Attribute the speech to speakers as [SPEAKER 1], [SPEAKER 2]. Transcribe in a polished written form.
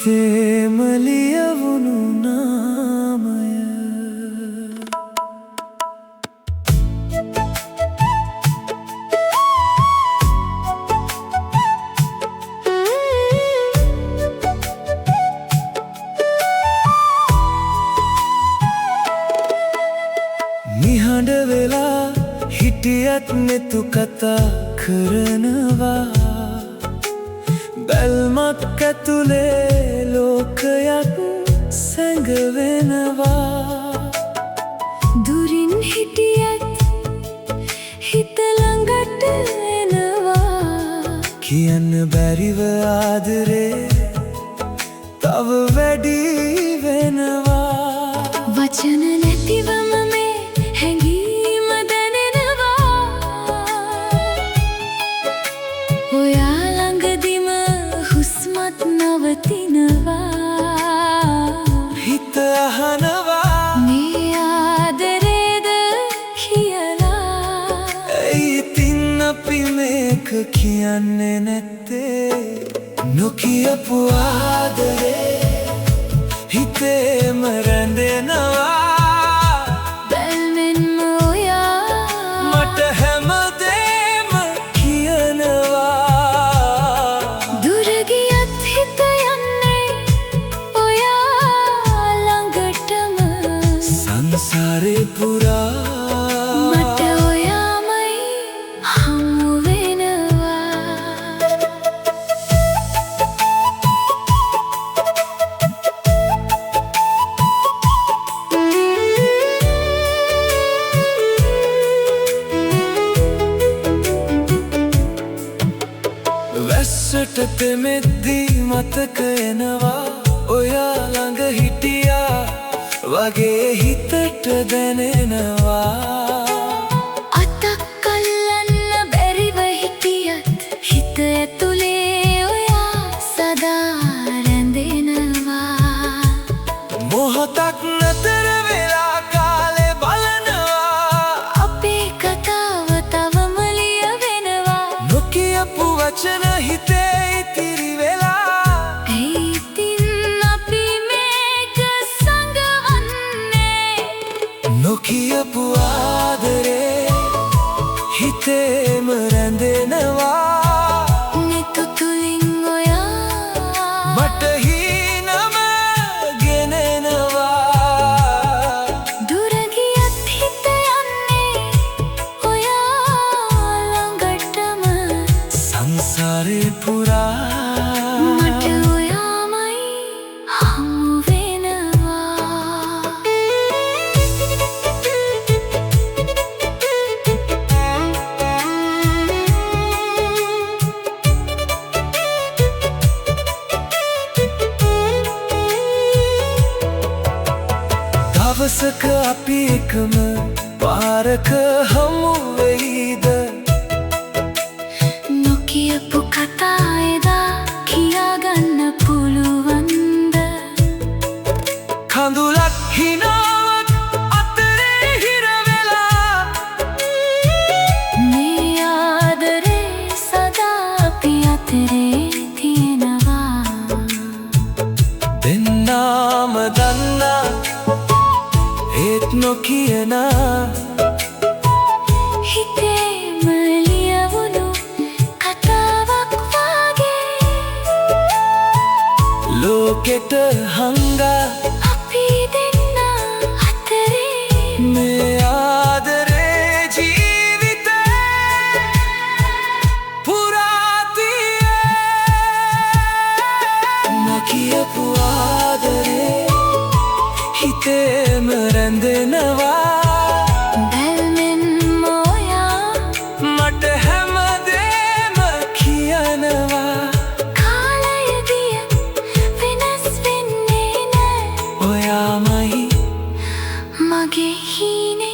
[SPEAKER 1] හිතේම ලියවුණු නාමය නිහඬ වෙලා හිටියත් නෙතු කතා කරනවා බැල්මක් ඇතුලේ ලෝකයක් සැඟවෙනවා
[SPEAKER 2] දුරින් හිටියත් හිත ළඟට එනවා
[SPEAKER 1] කියන්න බැරිව ආදරේ තව වැඩි වෙනවා
[SPEAKER 2] වචන නැතිවම මේ හැඟීම දැනෙනවා ඔයා ළඟදිම හුස්මත් නවතිනවා
[SPEAKER 1] හිත අහනවා
[SPEAKER 2] මේ ආදරේද කියලා
[SPEAKER 1] ඇයි ඉතින් අපි මේක කියන්නේ නැත්තේ නොකියපු ආදරේ හිතේම රැඳෙනවා
[SPEAKER 2] බැල්මෙන්ම ඔයා
[SPEAKER 1] මට හැමදේම කියනවා
[SPEAKER 2] දුර ගියත් හිත යන්නේ ඔයා ළඟටම
[SPEAKER 1] සංසාරේ පුරා
[SPEAKER 2] මට ඔයාමයි හමු වෙනවා
[SPEAKER 1] වැස්සට තෙමෙද්දී මතක එනවා ඔයා ළඟ හිටියා වගේ හිතට දැනෙනවා
[SPEAKER 2] අතක් අල්ලන්න බැරිව හිටියත් හිත ඇතුලේ ඔයා සදා රැඳෙනවා
[SPEAKER 1] මොහොතක් නතර වෙලා කාලේ බලනවා
[SPEAKER 2] අපේ කතාව තවම ලියවෙනවා
[SPEAKER 1] නොකියපු වචන හිතේ ඉතිරි වෙලා
[SPEAKER 2] ඇයි ඉතින් අපි මේක සංගවන්නේ
[SPEAKER 1] නොකියපු ආදරේ හිතේම රැඳෙනවා
[SPEAKER 2] නිතු තුලින් ඔයා
[SPEAKER 1] මට හීනම ගෙනෙනවා
[SPEAKER 2] දුර ගියත් හිත යන්නේ ඔයා ළඟටම
[SPEAKER 1] සංසාරේ පුරා
[SPEAKER 2] මට ඔයාමයි හමු වෙනවා
[SPEAKER 1] දවසක අපි එකම පාරක හමු වෙයිද
[SPEAKER 2] නොකියපු කතා එදා කියාගන්න පුළුවන්ද
[SPEAKER 1] කඳුලක් හිනාවක් අතරේ හිර වෙලා
[SPEAKER 2] මේ ආදරේ සදා අපි අතරේ තියෙනවා
[SPEAKER 1] දෙන්නාම දන්නා ඒත් නොකියන
[SPEAKER 2] හිතේම ලියවුණු කතාවක් වගේ
[SPEAKER 1] ලෝකෙට හංගා
[SPEAKER 2] අපි දෙන්න අතරේ
[SPEAKER 1] මේ ආදරේ ජීවිතේ පුරා තියේ නොකියපු ආදරේ හිතේම රැඳෙනවා
[SPEAKER 2] බැල්මෙන්ම ඔයා
[SPEAKER 1] මට හැමදේම කියනවා
[SPEAKER 2] කාලය ගිය වෙනස් වෙන්නේ නෑ
[SPEAKER 1] ඔයාමයි
[SPEAKER 2] මගේ හීනේ